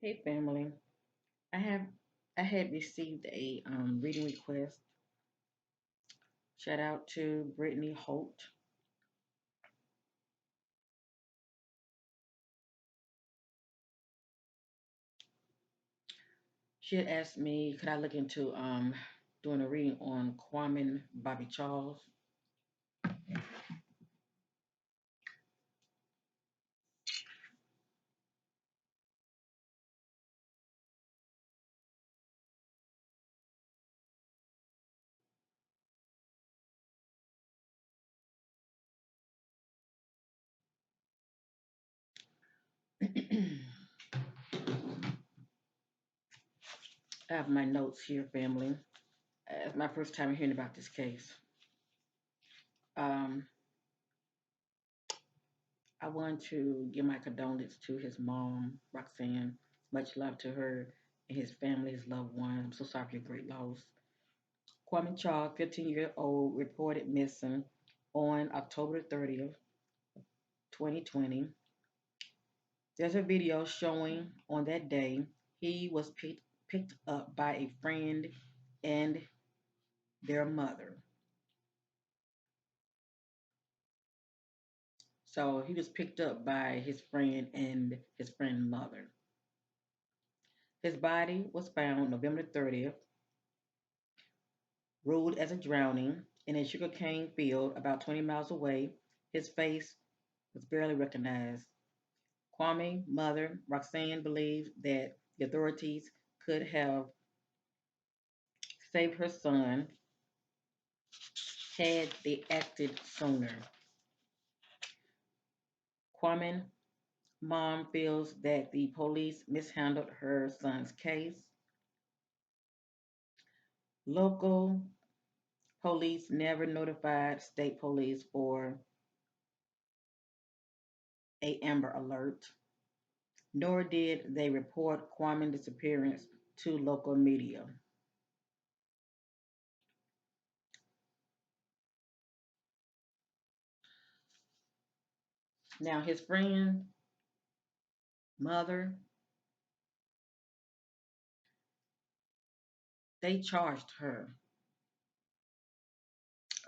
Hey family, I have I had received a reading request. Shout out to Brittany Holt. She had asked me could I look into doing a reading on Quawan Bobby Charles. I have my notes here, family. It's my first time hearing about this case. Um, I want to give my condolence to his mom, Roxanne. Much love to her and his family, his loved ones. I'm so sorry for your great loss. Kwame Charles, 15-year-old, reported missing on October 30th, 2020. There's a video showing on that day he was picked up by a friend and their mother. So he was picked up by his friend and his friend's mother. His body was found November 30th, ruled as a drowning in a sugarcane field about 20 miles away. His face was barely recognized. Kwame's mother, Roxanne, believes that the authorities could have saved her son had they acted sooner. Kwame's mom feels that the police mishandled her son's case. Local police never notified state police for a Amber Alert, nor did they report Kwame's disappearance to local media. Now, his friend, mother, they charged her.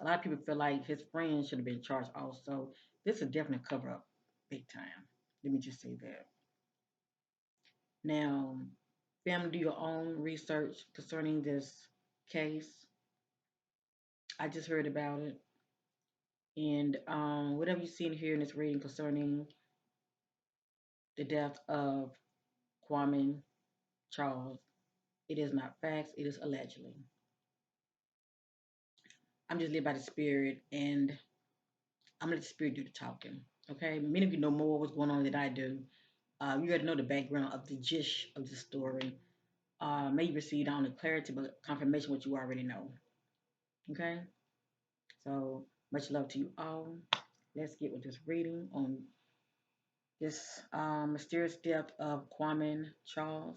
A lot of people feel like his friend should have been charged also. This is definitely a cover up big time. Let me just say that. Now, family, do your own research concerning this case. I just heard about it. And whatever you see and hear in this reading concerning the death of Kwame Charles, it is not facts, it is allegedly. I'm just led by the spirit and I'm gonna let the spirit do the talking. Okay? Many of you know more what's going on than I do. You already know the background of the gist of the story. May you receive not only clarity but confirmation what you already know. Okay? So much love to you all. Let's get with this reading on this mysterious death of Kwame Charles.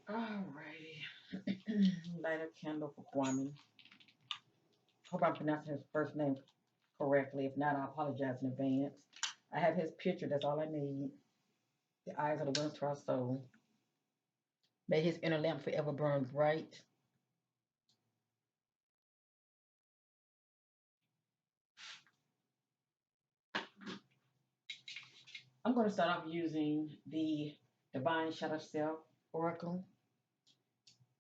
Alrighty. Light a candle for Kwame. Hope I'm pronouncing his first name correctly. If not, I apologize in advance. I have his picture, that's all I need. The eyes are the windows to our soul. May his inner lamp forever burn bright. I'm going to start off using the Divine Shadow Self Oracle.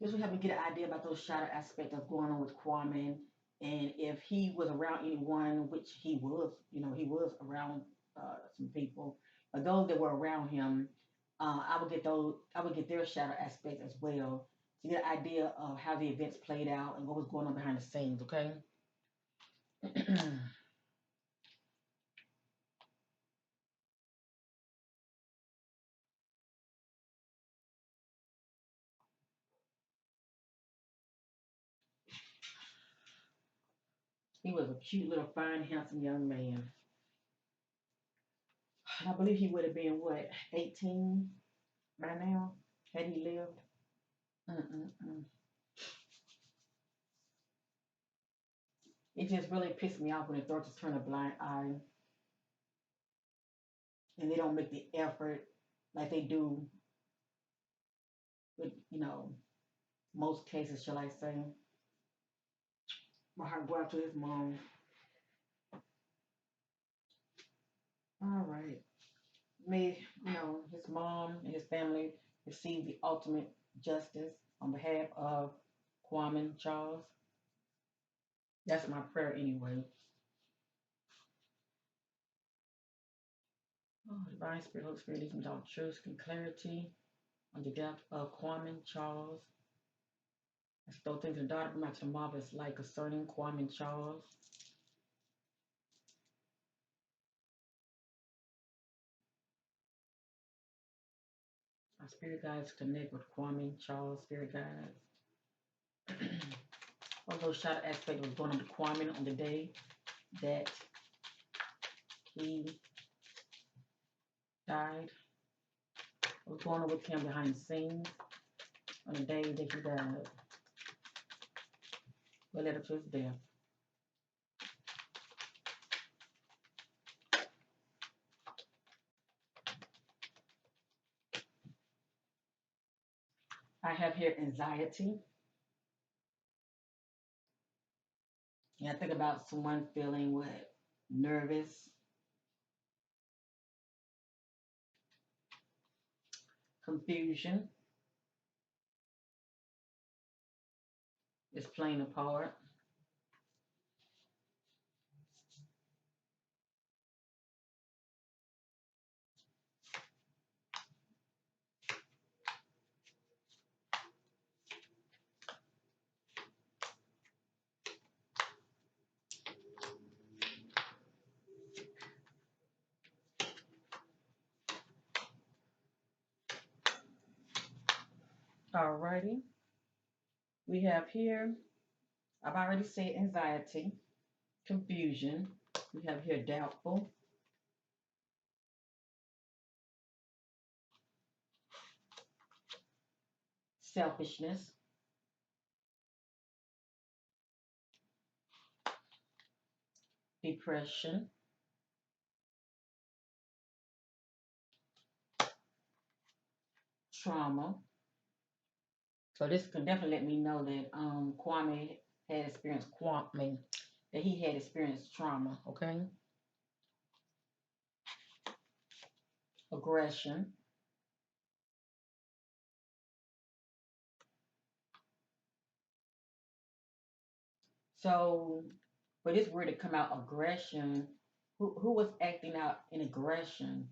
This will help me get an idea about those shadow aspects that's going on with Kwame, and if he was around anyone, which he was, he was around some people, but those that were around him, I would get their shadow aspects as well to get an idea of how the events played out and what was going on behind the scenes. Okay. He was a cute little, fine, handsome young man. I believe he would have been what 18 by now had he lived. Mm-mm-mm. It just really pissed me off when the authorities turn a blind eye and they don't make the effort like they do with, most cases, shall I say. My heart go out to his mom. All right. May, his mom and his family receive the ultimate justice on behalf of Quaman Charles. That's my prayer anyway. Oh, Divine Spirit, Holy Spirit, lead me to all truth and clarity on the death of Quaman Charles. I stole things in the dark, bring back to the marvelous light concerning Quaman Charles. Our spirit guides connect with Kwame Charles, spirit guides. Although shadow aspect was going on to Kwame on the day that he died. What was going on with him behind the scenes on the day that he died. What led up to his death. I have here anxiety. And I think about someone feeling what? Nervous, confusion is playing a part. Alrighty. We have here, I've already said anxiety, confusion. We have here doubtful, selfishness, depression, trauma. So this can definitely let me know that Kwame had experienced that he had experienced trauma. Okay, aggression. So for this word to come out, aggression. Who was acting out in aggression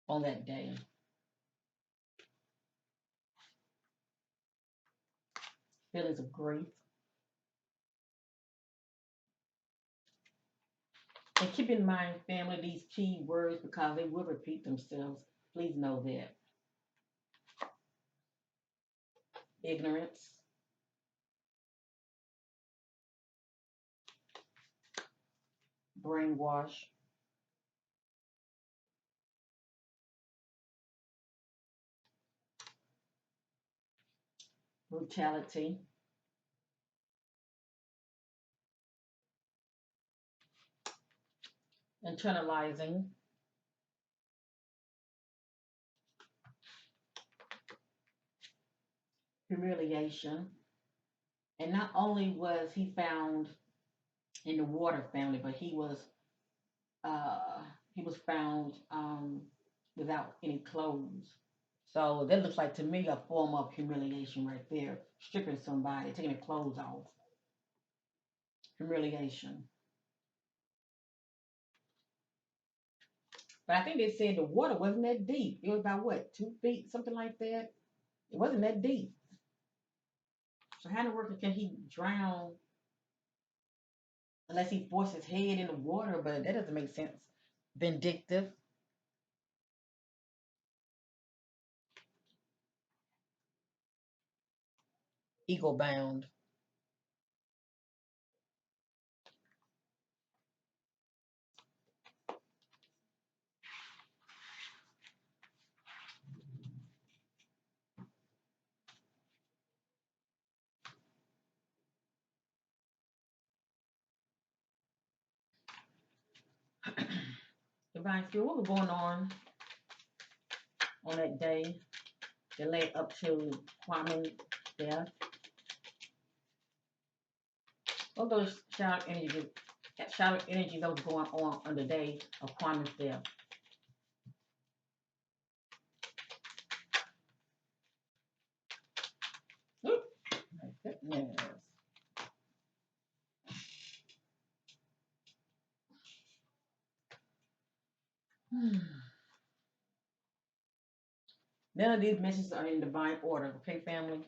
on that day? Feelings of grief. And keep in mind, family, these key words because they will repeat themselves. Please know that. Ignorance, brainwash, brutality, internalizing, humiliation. And not only was he found in the water family, but uh, he was found without any clothes. So that looks like to me a form of humiliation right there, stripping somebody, taking their clothes off. Humiliation. But I think they said the water wasn't that deep. It was about what, 2 feet, something like that. It wasn't that deep. So how in the world can he drown unless he forced his head in the water? But that doesn't make sense. Vindictive, ego bound. Divine Spirit, what was going on that day that led up to Kwame's death? What those shadow energy that was going on the day of Kwame's death? Oop, my goodness. None of these messages are in divine order, okay, family?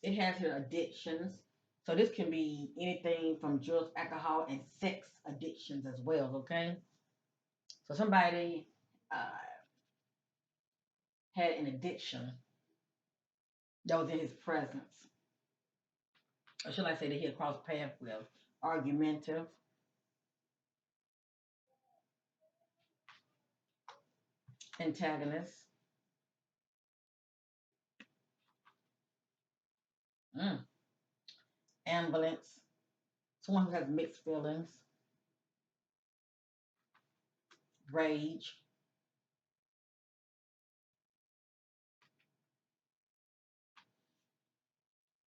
It has here addictions. So this can be anything from drugs, alcohol, and sex addictions as well, okay? So somebody had an addiction that was in his presence. Or should I say that he had crossed paths with? Argumentative, antagonist, mm, ambivalence, someone who has mixed feelings, rage,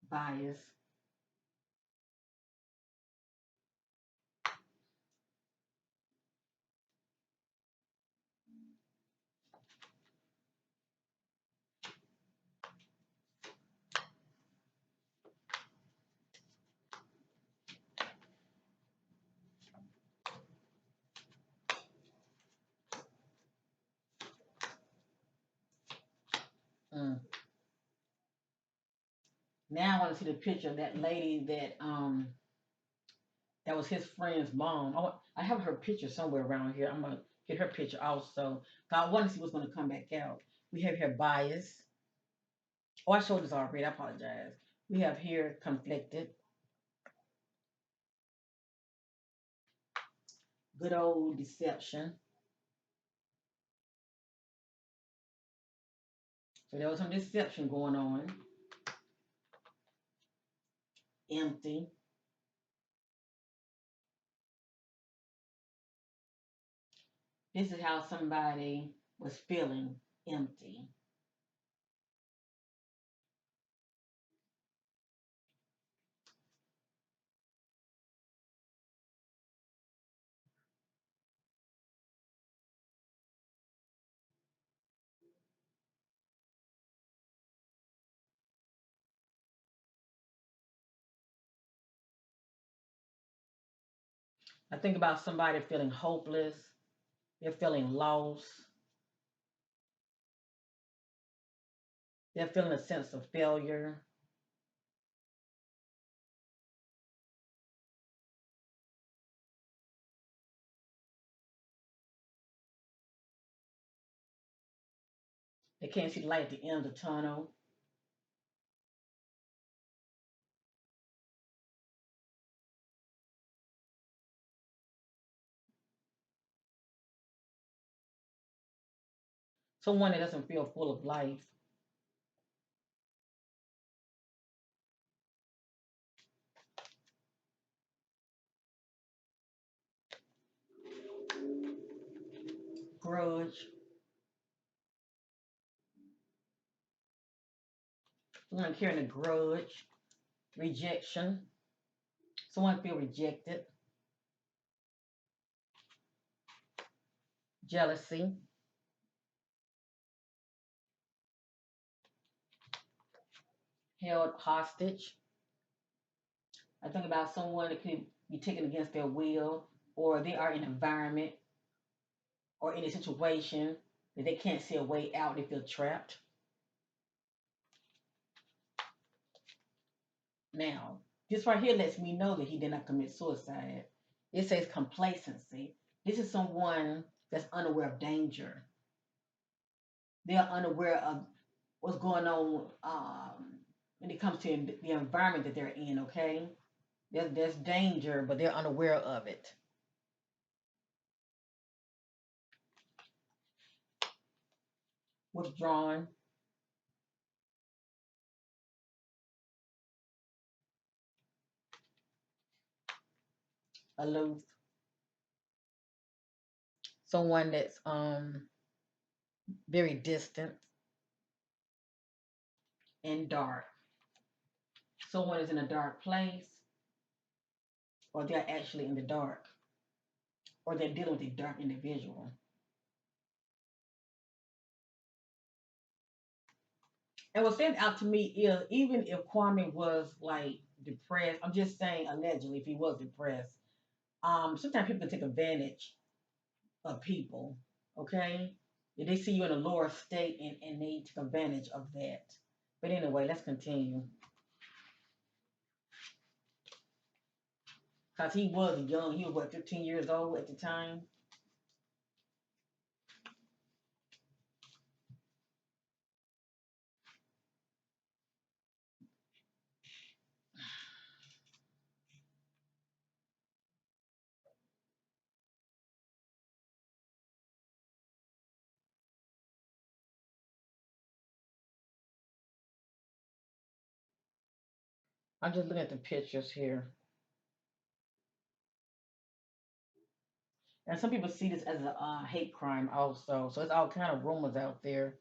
bias. Mm. Now I want to see the picture of that lady that was his friend's mom. I have her picture somewhere around here. I'm gonna get her picture also. I want to see what's gonna come back out. We have here bias. Oh, I showed this already. I apologize. We have here conflicted. Good old deception. So there was some deception going on. Empty. This is how somebody was feeling empty. I think about somebody feeling hopeless. They're feeling lost. They're feeling a sense of failure. They can't see the light at the end of the tunnel. Someone that doesn't feel full of life. Grudge. Someone carrying a grudge. Rejection. Someone feel rejected. Jealousy. Held hostage. I think about someone that could be taken against their will, or they are in an environment or in a situation that they can't see a way out. They feel trapped. Now, this right here lets me know that he did not commit suicide. It says complacency. This is someone that's unaware of danger. They are unaware of what's going on when it comes to the environment that they're in, okay? There's danger, but they're unaware of it. Withdrawn. aloof, someone that's very distant and dark. Someone is in a dark place, or they're actually in the dark, or they're dealing with a dark individual. And what stands out to me is even if Kwame was like depressed, I'm just saying allegedly if he was depressed, sometimes people can take advantage of people. Okay, if they see you in a lower state and they take advantage of that. But anyway, let's continue. Cause he was young. He was what, 15 years old at the time. I'm just looking at the pictures here, and some people see this as a hate crime also. So it's all kind of rumors out there.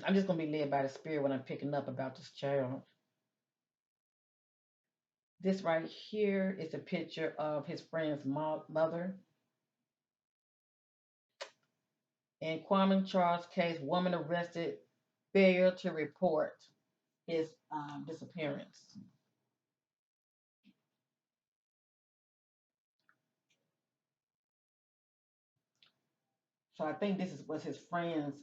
I'm just gonna be led by the spirit when I'm picking up about this child. This right here is a picture of his friend's mother. In Quawan Charles' case, woman arrested failed to report his disappearance. So I think was his friend's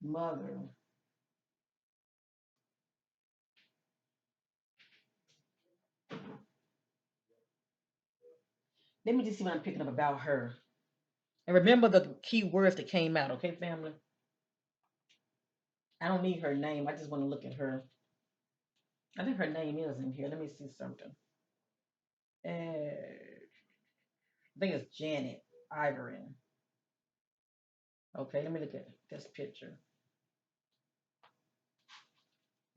mother. Let me just see what I'm picking up about her. And remember the key words that came out, okay, family? I don't need her name. I just want to look at her. I think her name is in here. Let me see something. I think it's Janet Ivorin. Okay, let me look at this picture.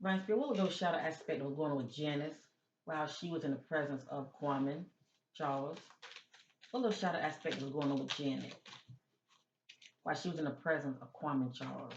Right, Spirit, what was those shadow aspect that was going on with Janice while she was in the presence of Quawan Charles? What little shadow aspect was going on with Janet while she was in the presence of Quawan Charles?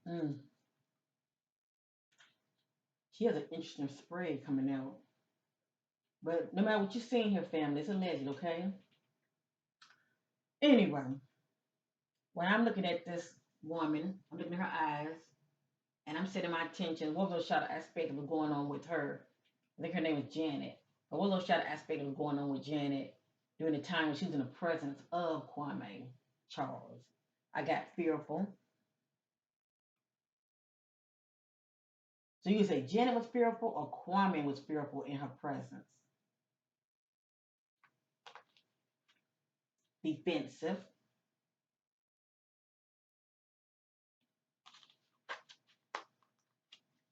Mm. She has an interesting spread coming out. But no matter what you're seeing here, family, it's alleged, okay? Anyway, when I'm looking at this woman, I'm looking at her eyes, and I'm setting my attention. What was the shadow aspect that was going on with her? I think her name was Janet. But what was the shadow aspect that was going on with Janet during the time when she was in the presence of Kwame Charles? I got fearful. So you would say Janet was fearful or Kwame was fearful in her presence? Defensive,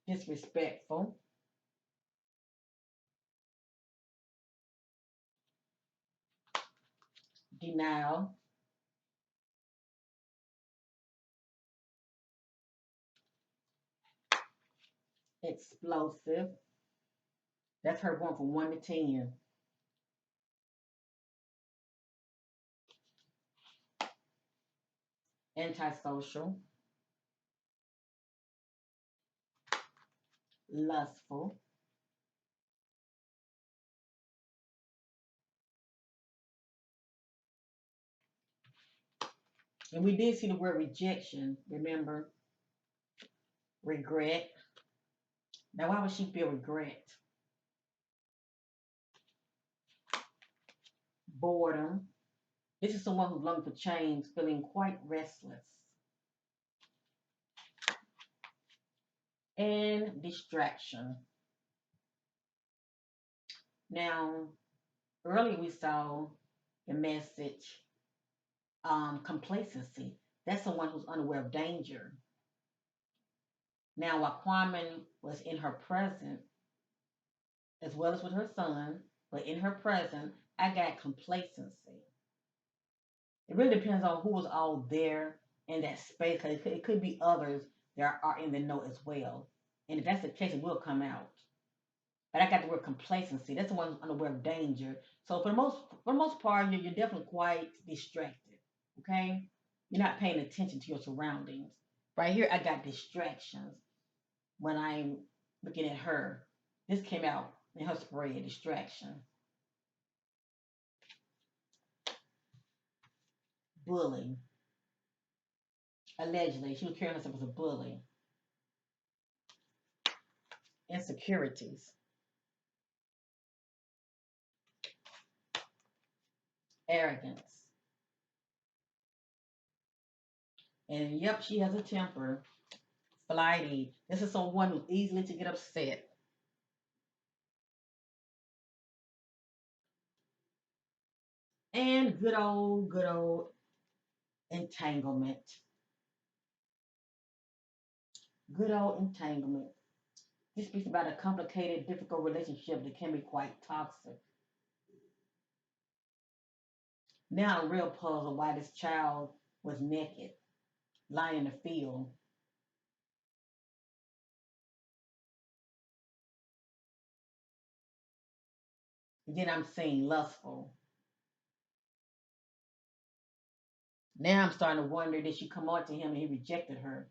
disrespectful, denial, explosive. That's her going from 1 to 10. Antisocial, lustful, and we did see the word rejection, remember? Regret. Now, why would she feel regret? Boredom. This is someone who's longing for change, feeling quite restless. And distraction. Now, earlier we saw the message complacency. That's someone who's unaware of danger. Now, while Kwame was in her present, as well as with her son, but in her present, I got complacency. It really depends on who was all there in that space, because it could be others that are in the know as well. And if that's the case, it will come out. But I got the word complacency. That's the one who's unaware of danger. So for the most part, you're definitely quite distracted. Okay, you're not paying attention to your surroundings. Right here, I got distractions when I'm looking at her. This came out in her spread, distraction. Bullying. Allegedly, she was carrying herself as a bully. Insecurities. Arrogance. And yep, she has a temper. Flighty. This is someone who's easily to get upset. And good old entanglement. Good old entanglement. This speaks about a complicated, difficult relationship that can be quite toxic. Now I'm real puzzled why this child was naked, lying in the field. And then I'm seeing lustful. Now I'm starting to wonder, did she come on to him and he rejected her?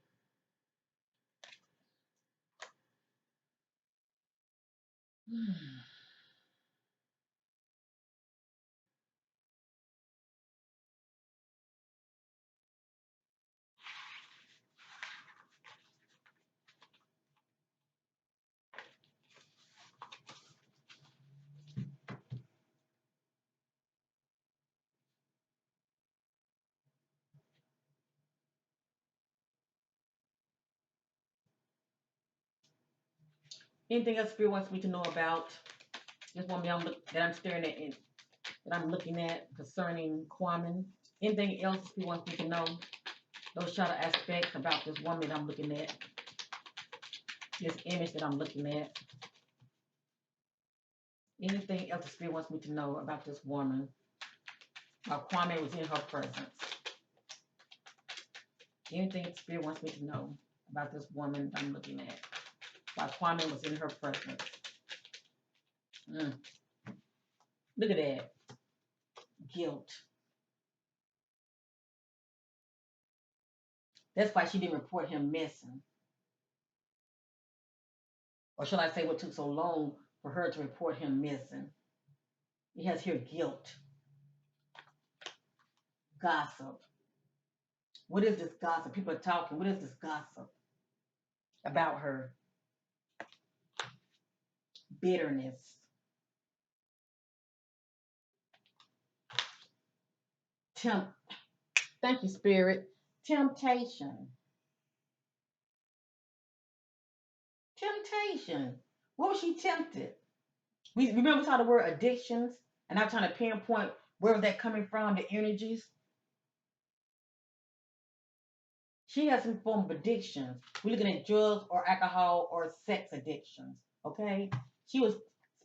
Anything else Spirit wants me to know about this woman that I'm staring at, that I'm looking at concerning Kwame? Anything else Spirit wants me to know? Those shadow aspects about this woman that I'm looking at, this image that I'm looking at. Anything else the Spirit wants me to know about this woman while Kwame was in her presence? Anything the Spirit wants me to know about this woman I'm looking at while Kwame was in her presence? Mm. Look at that. Guilt. That's why she didn't report him missing. Or shall I say what took so long for her to report him missing? He has here guilt. Gossip. What is this gossip? People are talking. What is this gossip about her? Bitterness. Temp. Thank you, Spirit. Temptation. Temptation. What was she tempted? We remember we saw the word addictions, and I'm trying to pinpoint where was that coming from, the energies. She has some form of addictions. We're looking at drugs or alcohol or sex addictions. Okay, she was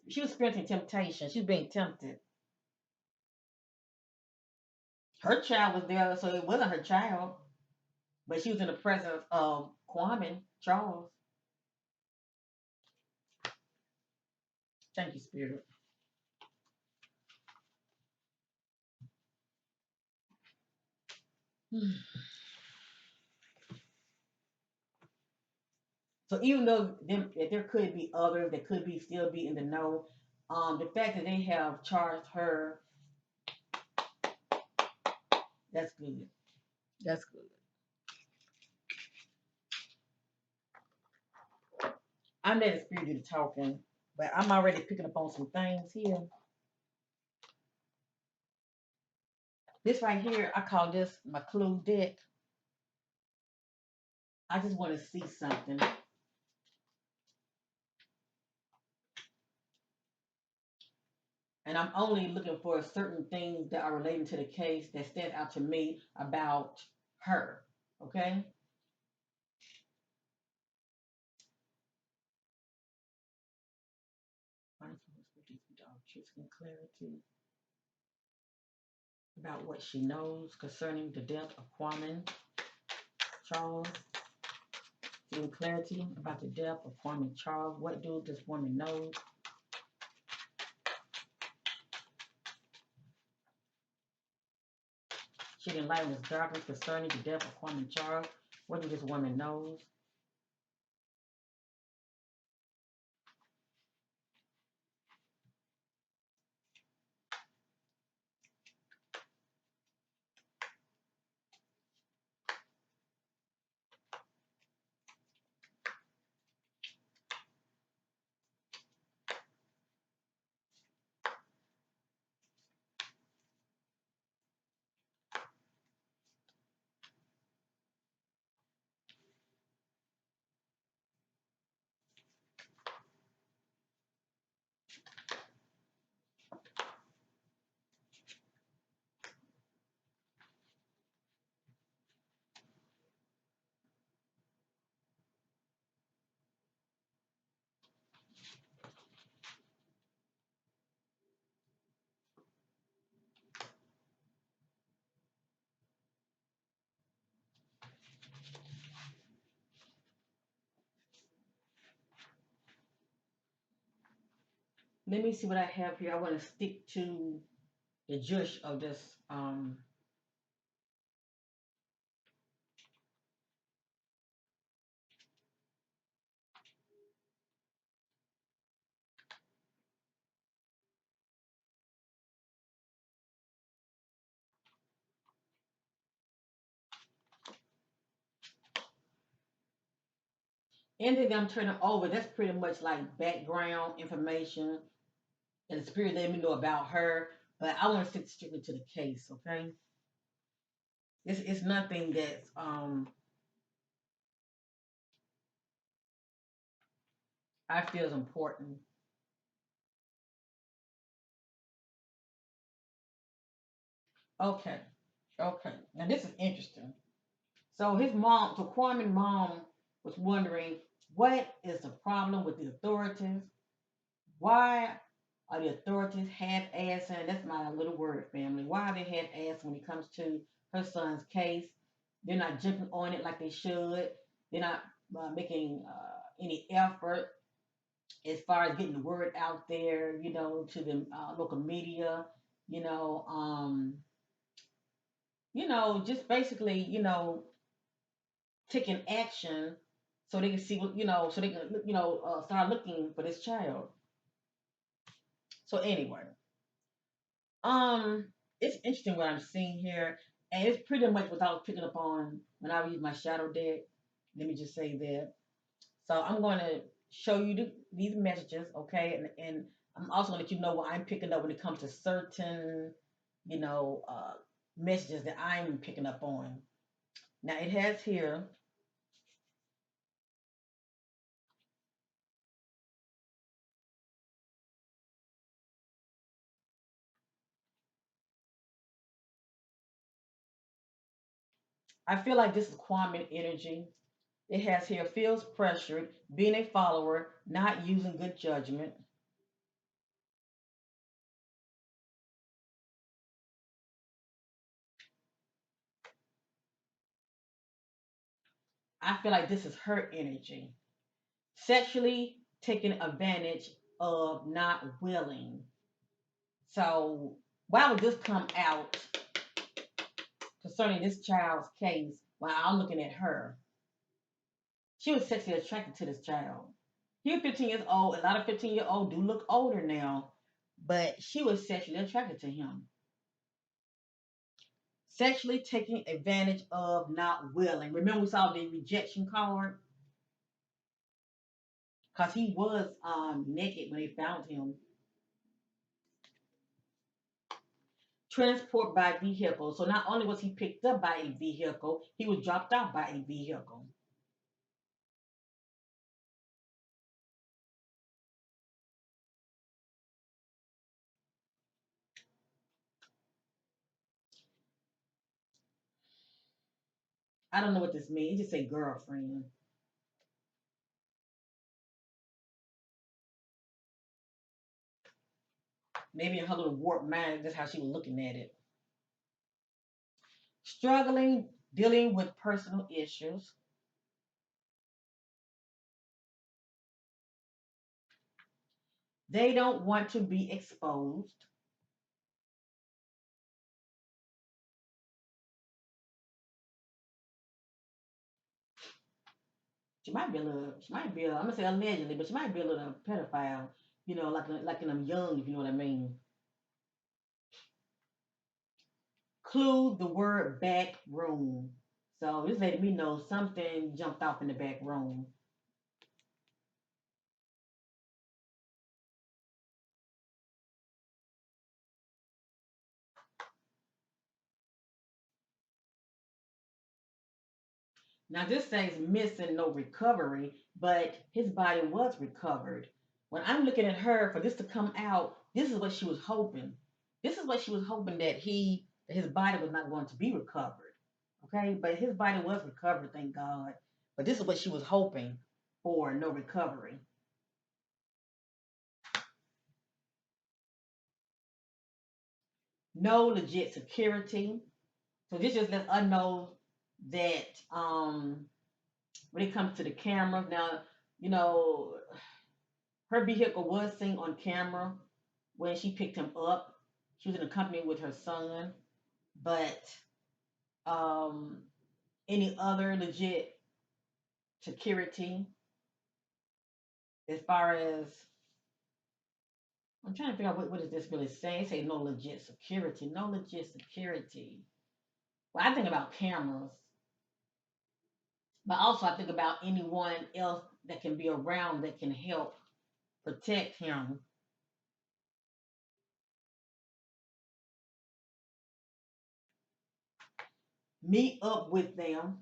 she was experiencing temptation. She was being tempted. Her child was there, so it wasn't her child, but she was in the presence of Quawan Charles. Thank you, Spirit. So even though that there could be others that could be still be in the know, the fact that they have charged her, that's good. That's good. I'm letting Spirit do the talking, but I'm already picking up on some things here. This right here, I call this my clue deck. I just want to see something. And I'm only looking for certain things that are relating to the case that stand out to me about her. Okay? Truth and clarity about what she knows concerning the death of Quawan Charles. Giving clarity about the death of Quawan Charles. What do this woman know? She enlightened this darkness concerning the death of Quawan Charles. What do this woman knows? Let me see what I have here. I want to stick to the gist of this. Anything I'm turning over, that's pretty much like background information and the spirit let me know about her. But I want to stick strictly to the case, okay? It's nothing that's I feel is important. Okay, okay. Now this is interesting. So Kwame mom was wondering what is the problem with the authorities? Why are the authorities half-assing? That's my little word, family. Why are they half-assing when it comes to her son's case? They're not jumping on it like they should. They're not making any effort as far as getting the word out there, to the local media, you know, um, just basically, taking action so they can see what, so they can, start looking for this child. So anyway, um, it's interesting what I'm seeing here, and it's pretty much what I was picking up on when I use my shadow deck. Let me just say that. So I'm going to show you these messages, okay, and I'm also going to let you know what I'm picking up when it comes to certain, you know, uh, messages that I'm picking up on. Now it has here. I feel like this is Kwame energy. It has here feels pressured, being a follower, not using good judgment. I feel like this is her energy. Sexually taking advantage of not willing. So why would this come out concerning this child's case while I'm looking at her? She was sexually attracted to this child. He was 15 years old. A lot of 15-year-old do look older now, but she was sexually attracted to him. Sexually taking advantage of not willing. Remember we saw the rejection card? Because he was naked when they found him. transport by vehicle. So not only was he picked up by a vehicle, he was dropped off by a vehicle. I don't know what this means. It just say girlfriend. Maybe in her little warped mind, that's how she was looking at it. Struggling, dealing with personal issues. They don't want to be exposed. She might be a little. She might be. I'm gonna say allegedly, but she might be a little pedophile. You know, like in them young, if you know what I mean. Clue the word back room. So this letting me know something jumped off in the back room. Now this says missing no recovery, but his body was recovered. When I'm looking at her for this to come out, this is what she was hoping. This is what she was hoping that his body was not going to be recovered. Okay, but his body was recovered, thank God. But this is what she was hoping for, no recovery. No legit security. So this just lets us know that when it comes to the cameras, now you know her vehicle was seen on camera when she picked him up. She was in a company with her son, but um, any other legit security as far as I'm trying to figure out what is this really saying. Say no legit security, no legit security. Well, I think about cameras, but also I think about anyone else that can be around that can help protect him. Meet up with them.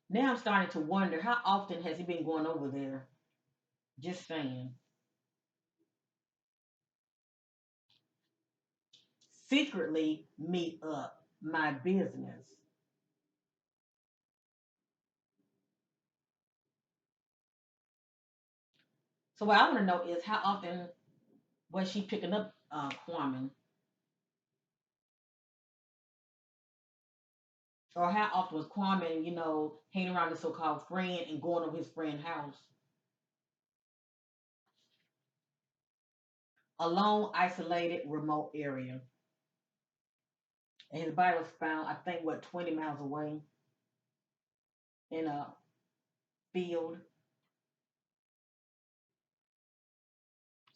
Now I'm starting to wonder how often has he been going over there? Just saying. Secretly meet up. My business. So what I want to know is how often was she picking up Kwame, or how often was Kwame, hanging around his so-called friend and going over his friend's house? A lone, isolated, remote area, and his body was found, I think, what 20 miles away in a field.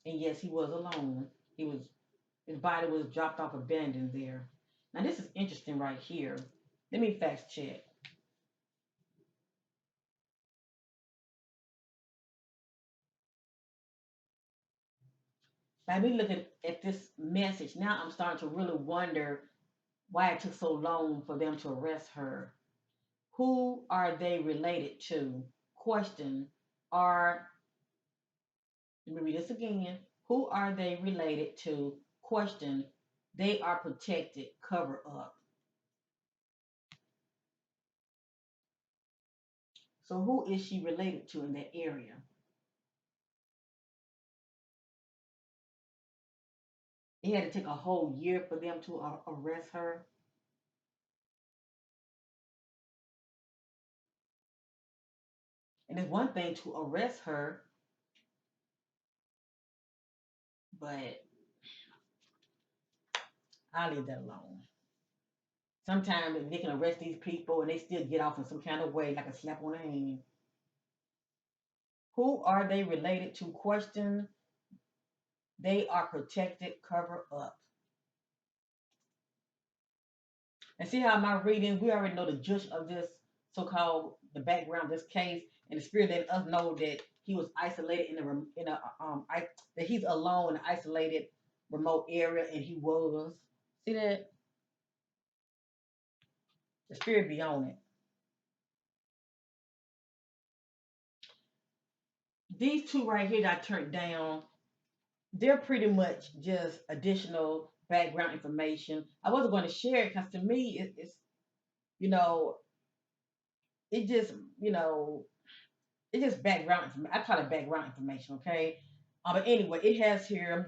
And yes, he was alone. He was His body was dropped off abandoned there. Now this is interesting right here. Let me fact check. By me looking at this message, now I'm starting to really wonder why it took so long for them to arrest her. Who are they related to? Question. Are Let me read this again. Who are they related to? Question. They are protected. Cover up. So who is she related to in that area? It had to take a whole year for them to arrest her. And it's one thing to arrest her, but I'll leave that alone. Sometimes they can arrest these people and they still get off in some kind of way, like a slap on the hand. Who are they related to? Question. They are protected. Cover up. And see how my reading, we already know the gist of this so-called the background of this case, and the spirit letting us know that he was isolated in a that he's alone in an isolated remote area, and he was. See that the spirit be on it. These two right here that I turned down, they're pretty much just additional background information. I wasn't going to share it because to me, it's you know, it just you know, it's just background information. I call it background information, okay? But anyway, it has here.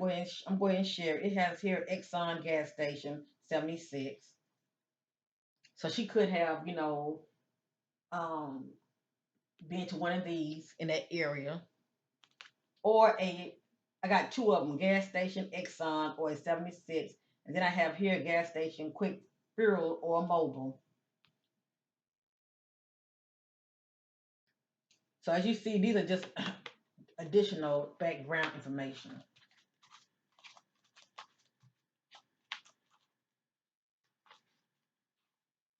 I'm going to share. It has here Exxon gas station 76. So she could have, um, been to one of these in that area, or a. I got two of them: gas station Exxon or a 76, and then I have here gas station Quick Fuel or Mobile. So as you see, these are just additional background information.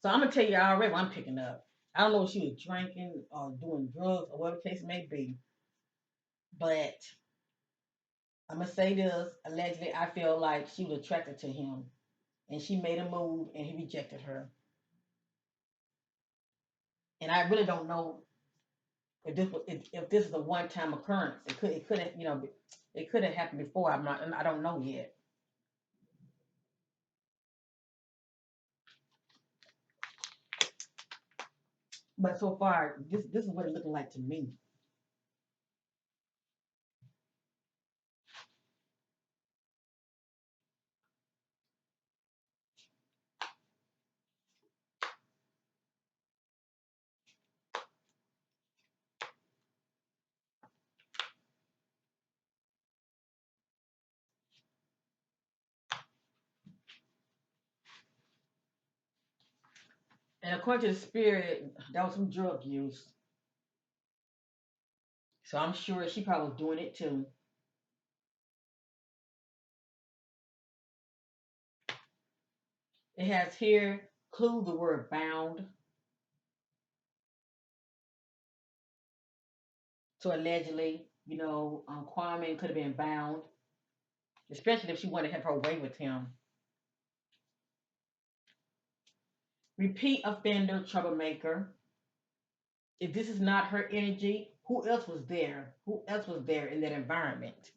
So I'm gonna tell you already what I'm picking up. I don't know if she was drinking or doing drugs or whatever the case may be, but I'm gonna say this. Allegedly, I feel like she was attracted to him, and she made a move, and he rejected her. And I really don't know if this is a one time occurrence. It could have it could have happened before. I don't know yet. But so far, this is what it's looking like to me. And according to the spirit, that was some drug use. So I'm sure she probably was doing it too. It has here clue the word bound. So allegedly, Kwame could have been bound, especially if she wanted to have her way with him. Repeat offender, troublemaker. If this is not her energy, who else was there? Who else was there in that environment?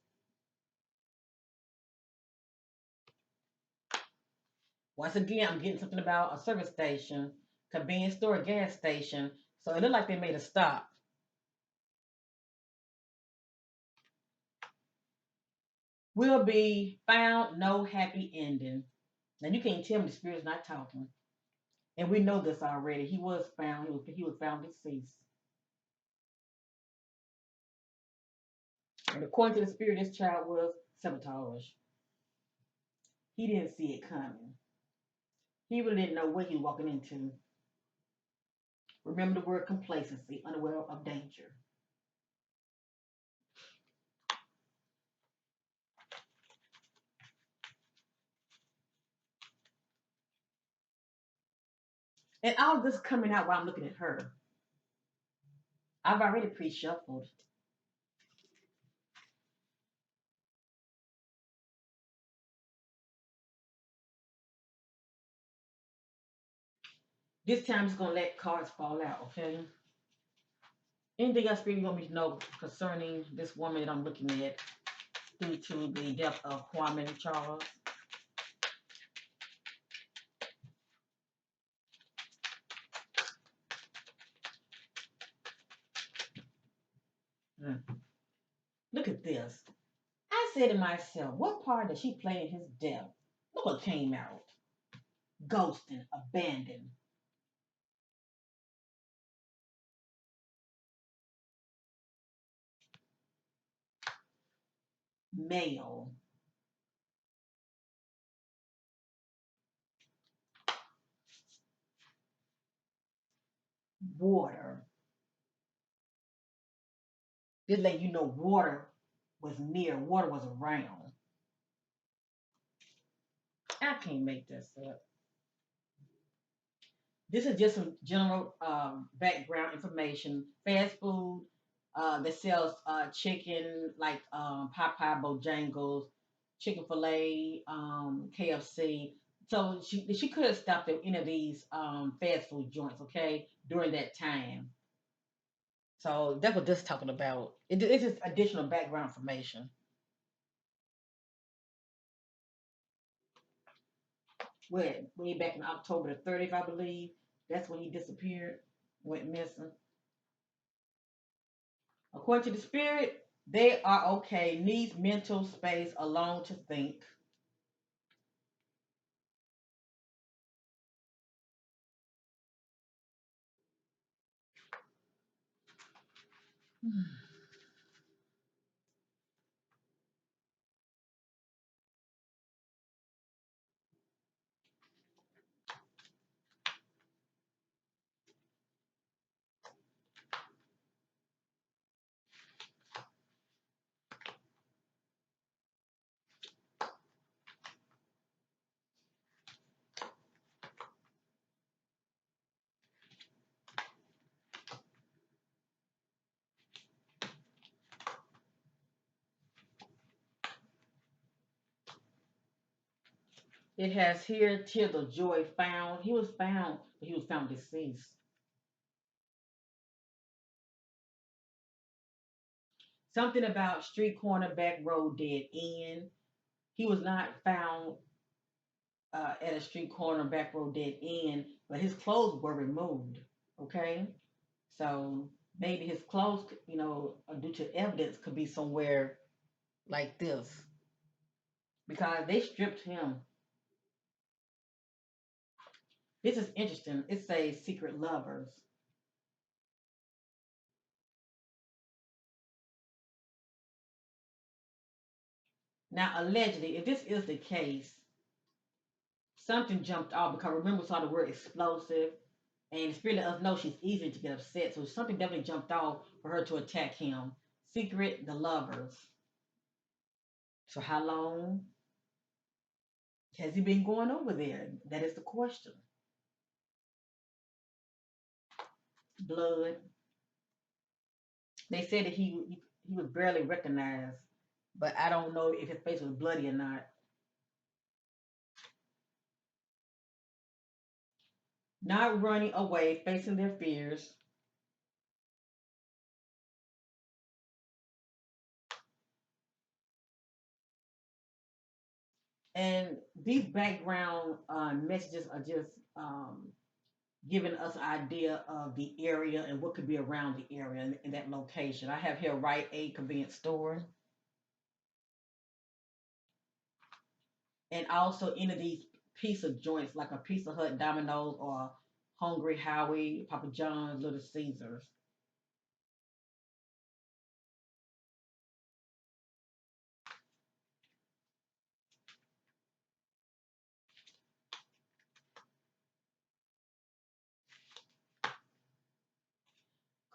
Once again, I'm getting something about a service station, convenience store, gas station. So it looked like they made a stop. Will be found, no happy ending. Now you can't tell me the spirit's not talking. And we know this already. He was found. He was found deceased. And according to the spirit, this child was sabotage. He didn't see it coming. He really didn't know what he was walking into. Remember the word complacency, unaware of danger. And all of this coming out while I'm looking at her. I've already pre-shuffled. This time I'm just gonna let cards fall out, okay? Anything else you want me to know concerning this woman that I'm looking at due to the death of Quawan Charles? Mm. Look at this. I said to myself, what part does she play in his death? Look what came out. Ghosting, abandoned, male, water. This let you know water was near, water was around. I can't make this up. This is just some general background information. Fast food, that sells chicken like Popeye, Bojangles, Chicken Filet, KFC. So she could have stopped at any of these fast food joints, okay, during that time. So that's what this talking about. It's just additional background information. Way back in October the 30th, I believe. That's when he disappeared, went missing. According to the spirit, they are okay, needs mental space alone to think. It has here tears of joy found. He was found, but he was found deceased. Something about street corner, back road, dead end. He was not found at a street corner, back road, dead end, but his clothes were removed. Okay, so maybe his clothes, due to evidence, could be somewhere like this because they stripped him. This is interesting. It says secret lovers. Now, allegedly, if this is the case, something jumped off because remember we saw the word explosive, and the spirit let us know she's easy to get upset. So something definitely jumped off for her to attack him. Secret, the lovers. So how long has he been going over there? That is the question. Blood. They said that he was barely recognized, but I don't know if his face was bloody or not. Not running away, facing their fears. And these background messages are just giving us an idea of the area and what could be around the area in that location. I have here Rite Aid convenience store, and also any of these pizza joints like a Pizza Hut, Domino's, or Hungry Howie, Papa John's, Little Caesars.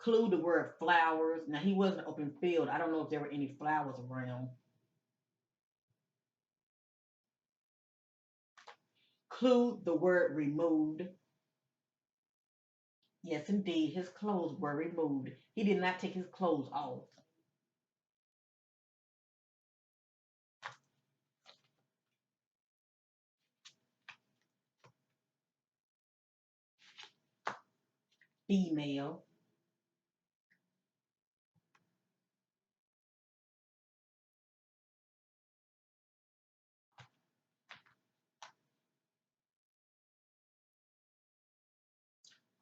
Clue the word flowers. Now he was an open field. I don't know if there were any flowers around. Clue the word removed. Yes, indeed, his clothes were removed. He did not take his clothes off. Female.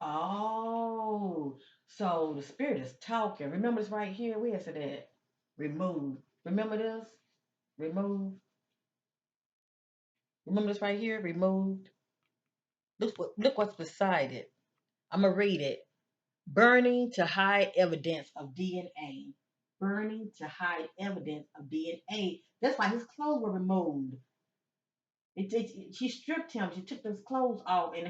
Oh, so the spirit is talking. Remember this right here? Where is it at? Remove. Remember this? Remove. Remember this right here? Removed. Look what's beside it. I'm gonna read it. Burning to hide evidence of DNA. Burning to hide evidence of DNA. That's why his clothes were removed. She stripped him. She took his clothes off, and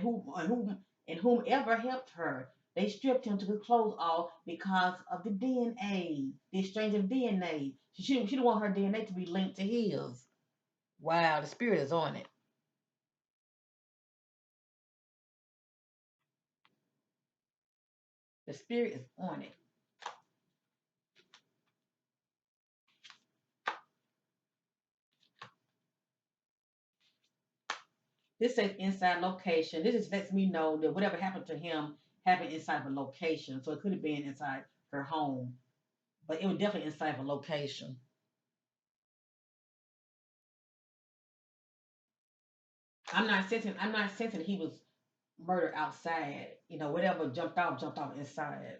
whomever helped her, they stripped him, took his clothes off because of the DNA, the exchange of DNA. She didn't want her DNA to be linked to his. Wow, the spirit is on it. The spirit is on it. This says inside location. This just lets me know that whatever happened to him happened inside of a location. So it could have been inside her home, but it was definitely inside of a location. I'm not sensing he was murdered outside. Whatever jumped out inside.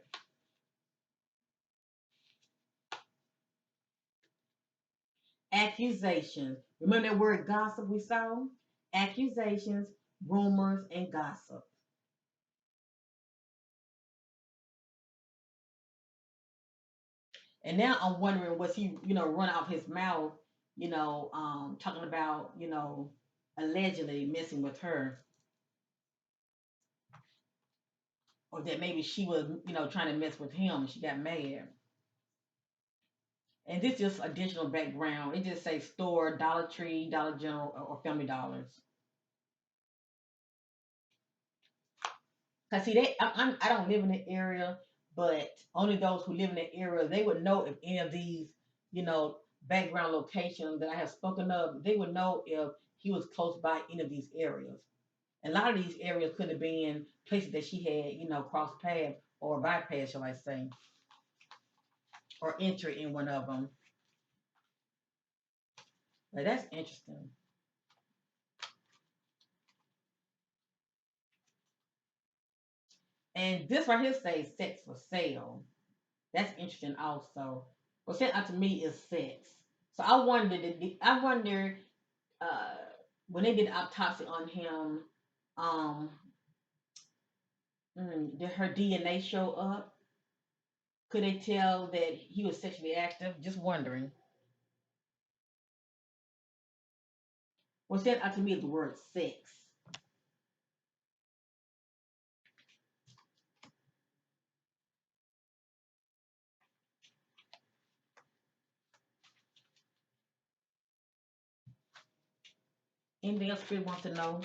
Accusations. Remember that word gossip we saw? Accusations, rumors, and gossip. And now I'm wondering, was he, run off his mouth, talking about, allegedly messing with her, or that maybe she was, trying to mess with him and she got mad. And this just additional background. It just says store, Dollar Tree, Dollar General, or Family Dollars. Cause see, I don't live in the area, but only those who live in the area they would know if any of these, you know, background locations that I have spoken of, they would know if he was close by any of these areas. And a lot of these areas could have been places that she had, crossed paths or bypassed, shall I say, or entered in one of them. But that's interesting. And this right here says sex for sale. That's interesting also. What sent out to me is sex. So I wonder uh, when they did the autopsy on him, um, did her DNA show up? Could they tell that he was sexually active? Just wondering. What sent out to me is the word sex. Anything else Spirit wants to know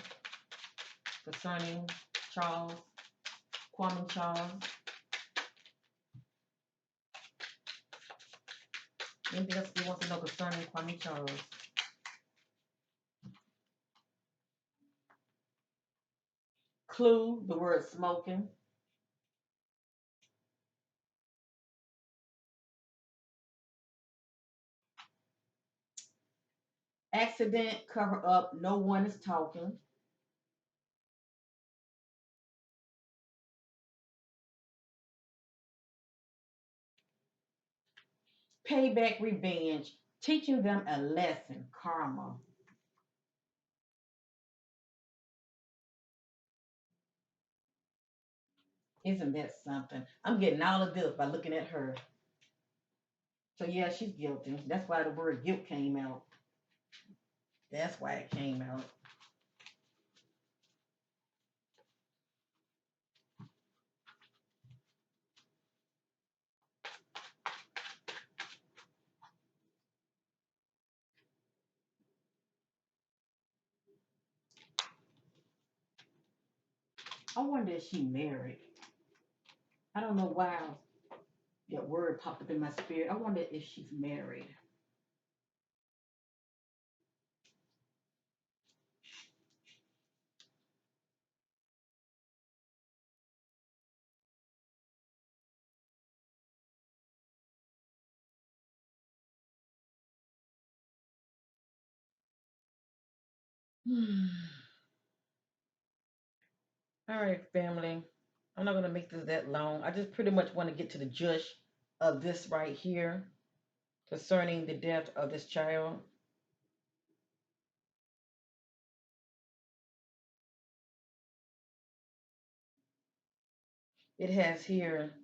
concerning Charles, Quaman Charles? Anything else Spirit wants to know concerning Kwame Charles? Clue, the word smoking. Accident, cover up, no one is talking. Payback, revenge, teaching them a lesson, karma. Isn't that something? I'm getting all of this by looking at her. So yeah, she's guilty. That's why the word guilt came out. That's why it came out. I wonder if she married. I don't know why that word popped up in my spirit. I wonder if she's married. All right, family. I'm not gonna make this that long. I just pretty much want to get to the gist of this right here concerning the death of this child. It has here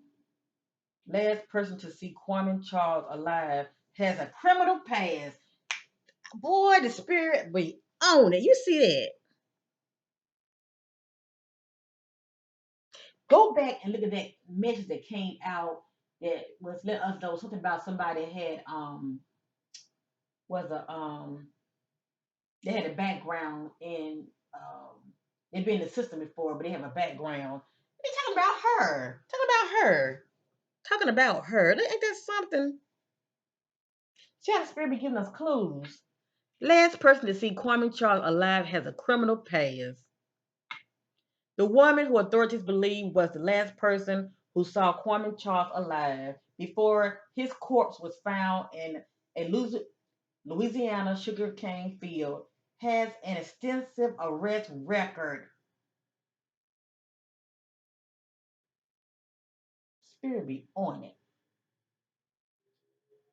last person to see Kwame Charles alive has a criminal past. Boy, the spirit be on it. You see that? Go back and look at that message that came out that was let us know something about somebody had was a they had a background in they've been in the system before, but they have a background. They talking about her. Talking about her. Talking about her. Ain't that something? See how the spirit be giving us clues. Last person to see Kwame Charles alive has a criminal past. The woman who authorities believe was the last person who saw Kwame Charles alive before his corpse was found in a Louisiana sugarcane field has an extensive arrest record. Spirit be on it.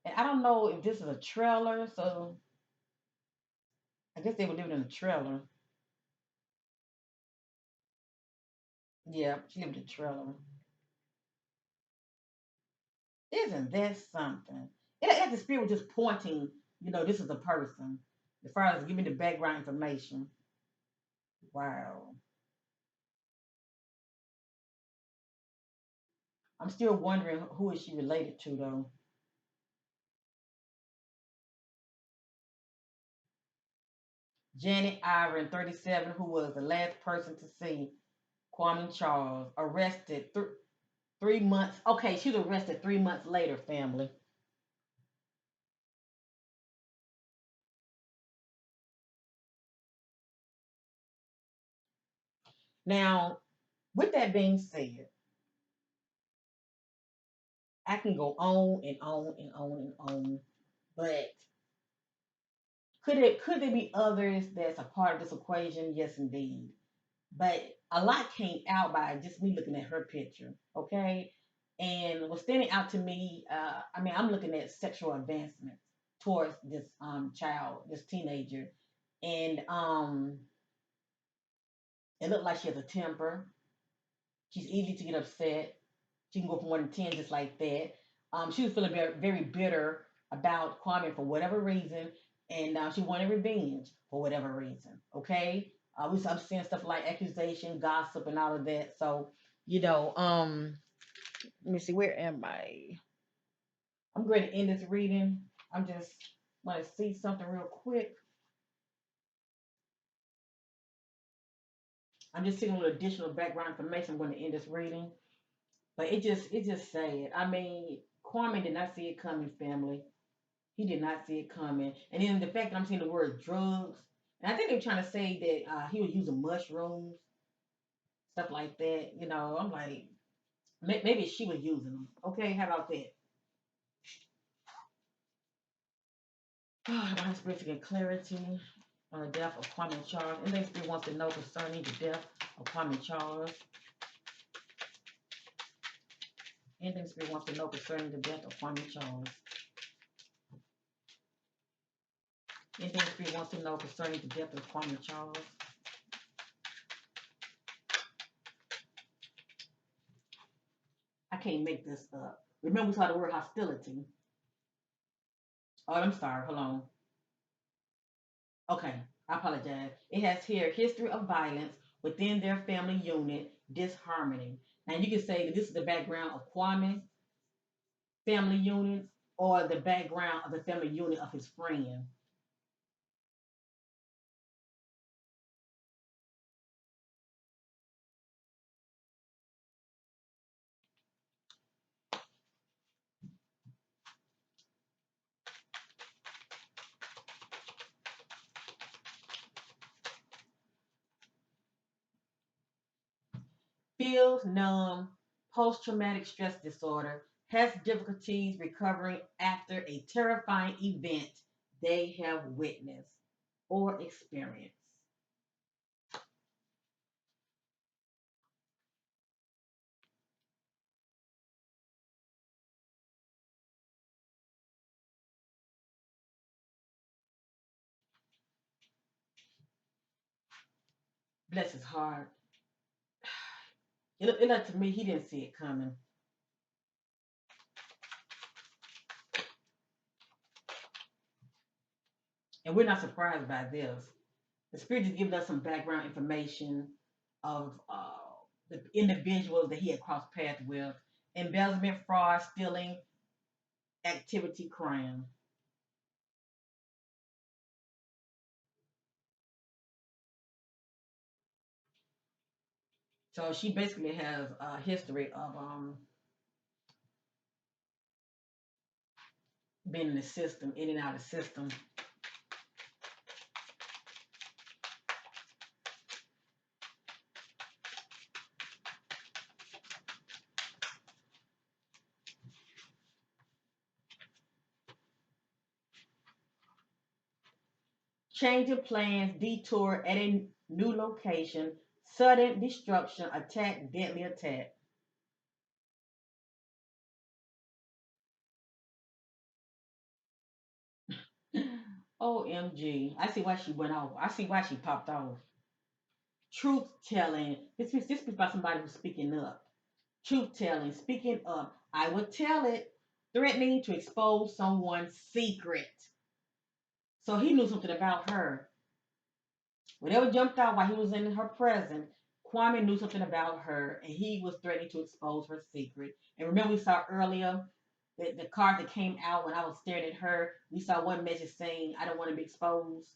And I don't know if this is a trailer, so I guess they would live in a trailer. Yeah, she lived in a trailer. Isn't that something? The spirit was just pointing, this is a person. As far as giving the background information. Wow. I'm still wondering who is she related to though. Janet Iron, 37, who was the last person to see Kwame Charles, arrested 3 months. Okay, she was arrested 3 months later, family. Now, with that being said, I can go on and on and on and on, but could there be others that's a part of this equation? Yes, indeed. But a lot came out by just me looking at her picture, okay? And what's standing out to me, I'm looking at sexual advancement towards this child, this teenager, and it looked like she has a temper. She's easy to get upset. She can go from 1 to 10 just like that. She was feeling very, very bitter about Kwame for whatever reason, and she wanted revenge for whatever reason. Okay, I'm seeing stuff like accusation, gossip, and all of that. So, let me see, where am I? I'm going to end this reading. I'm just want to see something real quick. I'm just seeing a little additional background information. I'm going to end this reading, but it just sad. I mean, Kwame did not see it coming, family. He did not see it coming. And then the fact that I'm seeing the word drugs, and I think they're trying to say that he was using mushrooms, stuff like that. I'm like, maybe she was using them. Okay, how about that? My spirit to get clarity on the death of Kwame Charles. And the spirit wants to know concerning the death of Kwame Charles. And the spirit wants to know concerning the death of Kwame Charles. And the spirit wants to know concerning the death of Kwame Charles. I can't make this up. Remember, we saw the word hostility. Oh, I'm sorry. Hold on. Okay, I apologize. It has here history of violence within their family unit, disharmony. Now you can say that this is the background of Kwame family unit or the background of the family unit of his friend. Feels numb, post-traumatic stress disorder, has difficulties recovering after a terrifying event they have witnessed or experienced. Bless his heart. It looked to me he didn't see it coming. And we're not surprised by this. The spirit is giving us some background information of the individuals that he had crossed paths with, embezzlement, fraud, stealing, activity, crime. So she basically has a history of being in the system, in and out of the system. changing plans, detour at a new location, sudden destruction, attack, deadly attack. OMG. I see why she went off. I see why she popped off. Truth telling. This is about somebody who's speaking up. Truth telling, speaking up. I would tell it. Threatening to expose someone's secret. So he knew something about her. Whatever jumped out while he was in her presence, Kwame knew something about her, and he was threatening to expose her secret. And remember, we saw earlier the card that came out when I was staring at her. We saw one message saying, "I don't want to be exposed."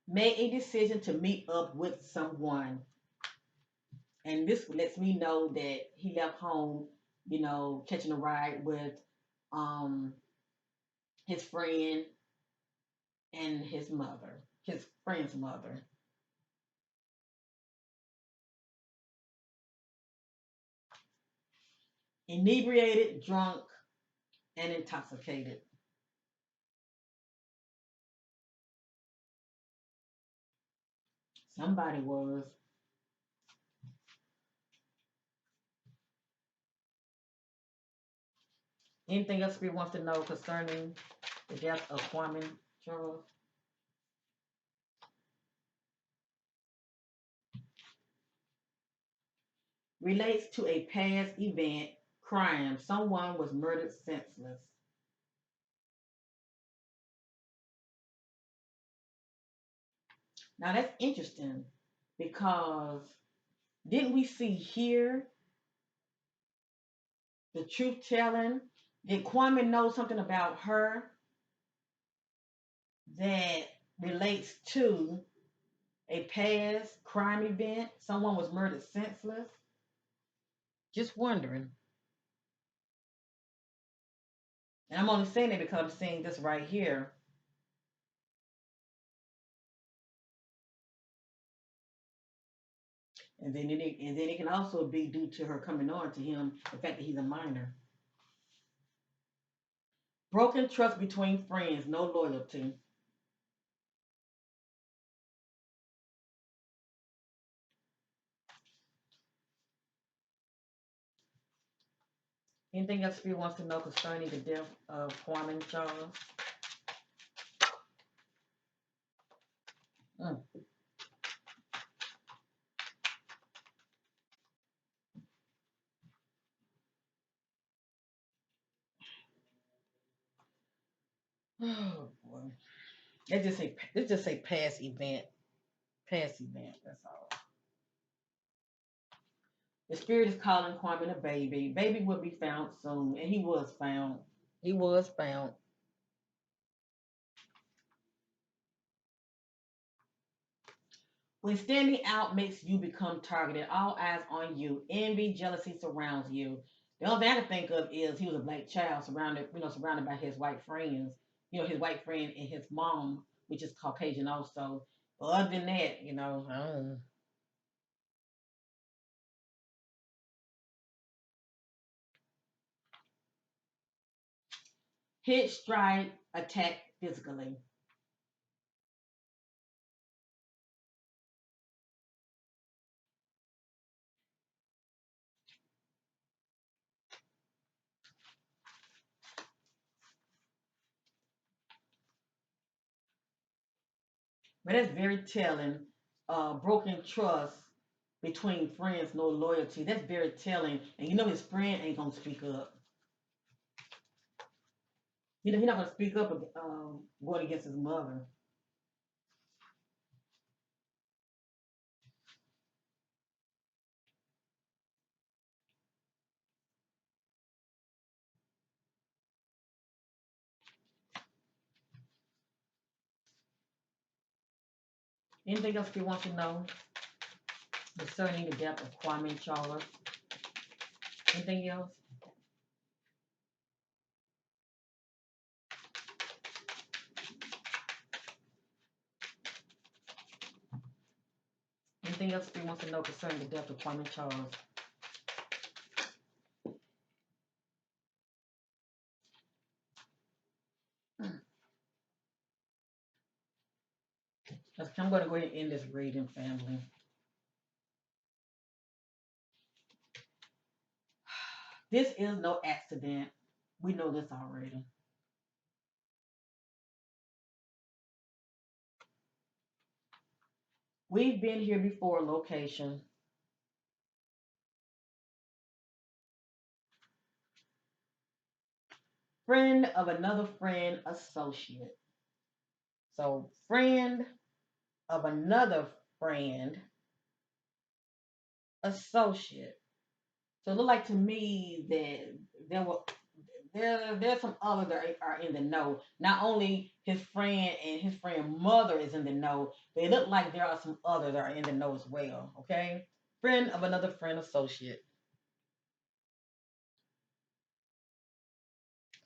Made a decision to meet up with someone, and this lets me know that he left home, catching a ride with um his friend and his mother, his friend's mother. Inebriated, drunk, and intoxicated. Somebody was. Anything else we wants to know concerning the death of Kwame Charles? Relates to a past event, crime. Someone was murdered senseless. Now that's interesting because didn't we see here the truth telling? Did Kwame know something about her that relates to a past crime event? Someone was murdered senseless? Just wondering. And I'm only saying it because I'm seeing this right here. And then it can also be due to her coming on to him, the fact that he's a minor. Broken trust between friends, no loyalty. Anything else Spirit wants to know concerning the death of Quawan Charles? Mm. Oh boy. Let's just say past event. Past event, that's all. The spirit is calling Kwame a baby. Baby will be found soon. And he was found. He was found. When standing out makes you become targeted, all eyes on you. Envy, jealousy surrounds you. The only thing I can think of is he was a black child surrounded by his white friends. His white friend and his mom, which is Caucasian also. But other than that, I don't know. Hit, strike, attack physically. But that's very telling. Broken trust between friends, no loyalty. That's very telling. And his friend ain't gonna speak up. He's not gonna speak up going against his mother. Anything else you want to know concerning the death of Kwame Charles? Anything else? Anything else you want to know concerning the death of Kwame Charles? I'm going to go ahead and end this reading, family. This is no accident. We know this already. We've been here before, location. Friend of another friend, associate. So, friend of another friend, associate. So it looked like to me that there's some others that are in the know. Not only his friend and his friend mother is in the know, but it looked like there are some others that are in the know as well. Okay, friend of another friend, associate.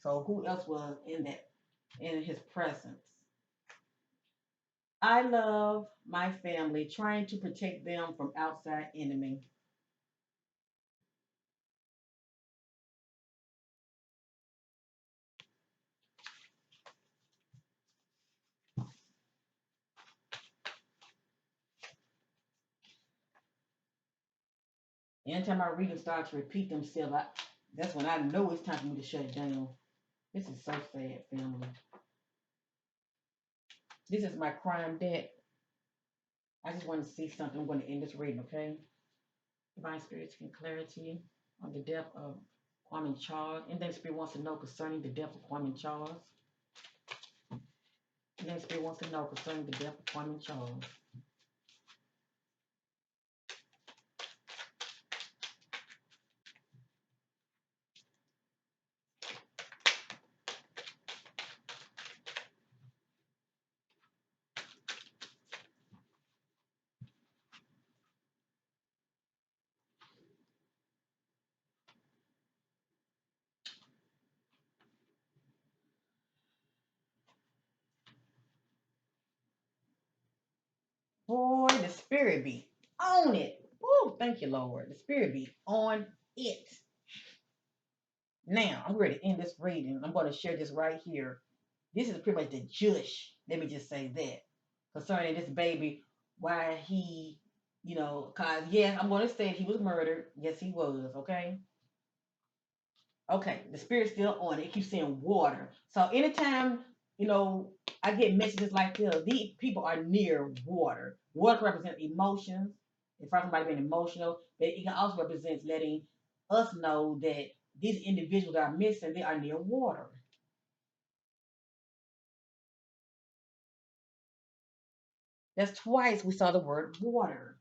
So who else was in his presence? I love my family, trying to protect them from outside enemy. Anytime I read and start to repeat themselves, that's when I know it's time for me to shut it down. This is so sad, family. This is my crime deck. I just want to see something. I'm going to end this reading, okay? Divine Spirit and clarity on the death of Quaman Charles. Anything Spirit wants to know concerning the death of Quaman Charles. Anything Spirit wants to know concerning the death of Quaman Charles. Boy, the Spirit be on it. Woo, thank you, Lord. The Spirit be on it. Now, I'm ready to end this reading. I'm going to share this right here. This is pretty much the jush. Let me just say that. Concerning this baby, why he, cause yes, I'm gonna say he was murdered. Yes, he was. Okay. Okay. The spirit's still on it. It keeps saying water. So anytime you know I get messages like this, these people are near water. Water represents emotions. If somebody being emotional, but it can also represent letting us know that these individuals that are missing, they are near water. That's twice we saw the word water.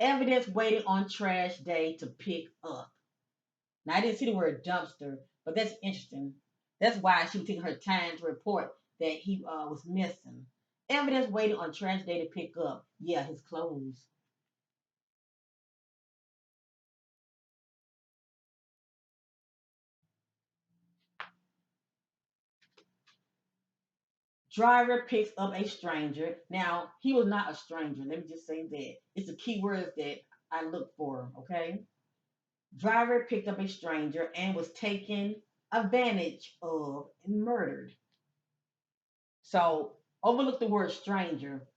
Evidence waiting on trash day to pick up. Now I didn't see the word dumpster, but that's interesting. That's why she was taking her time to report that he was missing. Evidence waiting on trash day to pick up. Yeah, his clothes. Driver picks up a stranger. Now he was not a stranger. Let me just say that. It's the key words that I look for. Okay. Driver picked up a stranger and was taken advantage of and murdered. So overlook the word stranger.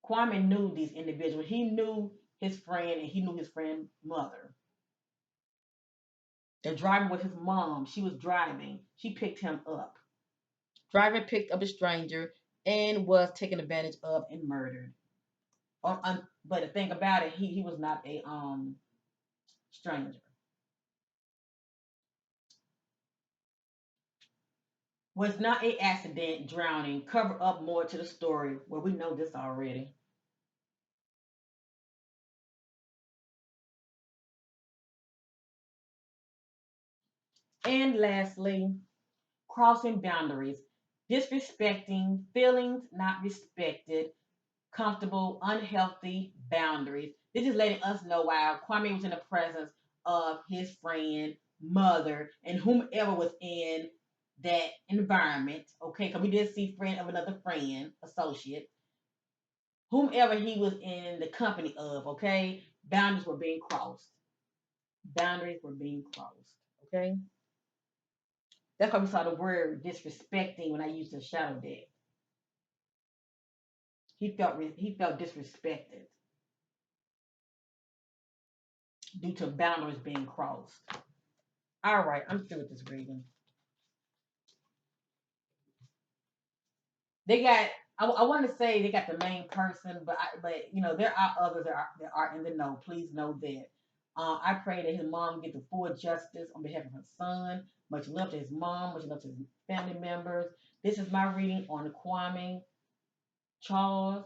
Kwame knew these individuals. He knew his friend and he knew his friend's mother. The driver was his mom. She was driving. She picked him up. Driver picked up a stranger and was taken advantage of and murdered. But the thing about it, he was not a stranger. Was not a accident, drowning. Cover up more to the story where we know this already. And lastly, crossing boundaries. disrespecting, feelings not respected, comfortable, unhealthy boundaries. This is letting us know while Kwame was in the presence of his friend, mother, and whomever was in that environment. Okay, because we did see friend of another friend, associate, whomever he was in the company of. Okay, boundaries were being crossed. Boundaries were being crossed. Okay, that's why we saw the word disrespecting when I used the shadow deck. He felt disrespected due to boundaries being crossed. All right, I'm through with this reading. They got. I want to say they got the main person, but there are others that are in the know. Please know that. I pray that his mom get the full justice on behalf of her son. Much love to his mom. Much love to his family members. This is my reading on Quawan Charles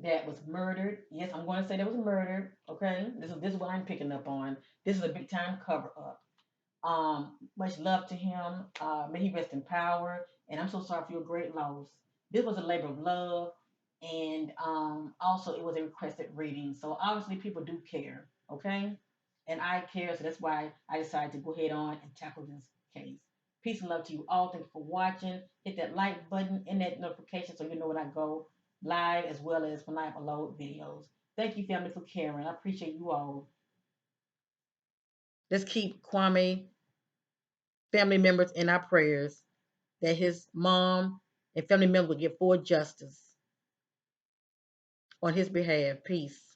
that was murdered. Yes, I'm going to say that was murdered. Okay, this is what I'm picking up on. This is a big time cover up. Much love to him. May he rest in power. And I'm so sorry for your great loss. This was a labor of love, and also it was a requested reading. So obviously people do care, okay? And I care, so that's why I decided to go ahead on and tackle this case. Peace and love to you all. Thank you for watching. Hit that like button and that notification so you know when I go live as well as when I upload videos. Thank you, family, for caring. I appreciate you all. Let's keep Kwame family members in our prayers that his mom and family members will get full justice on his behalf. Peace.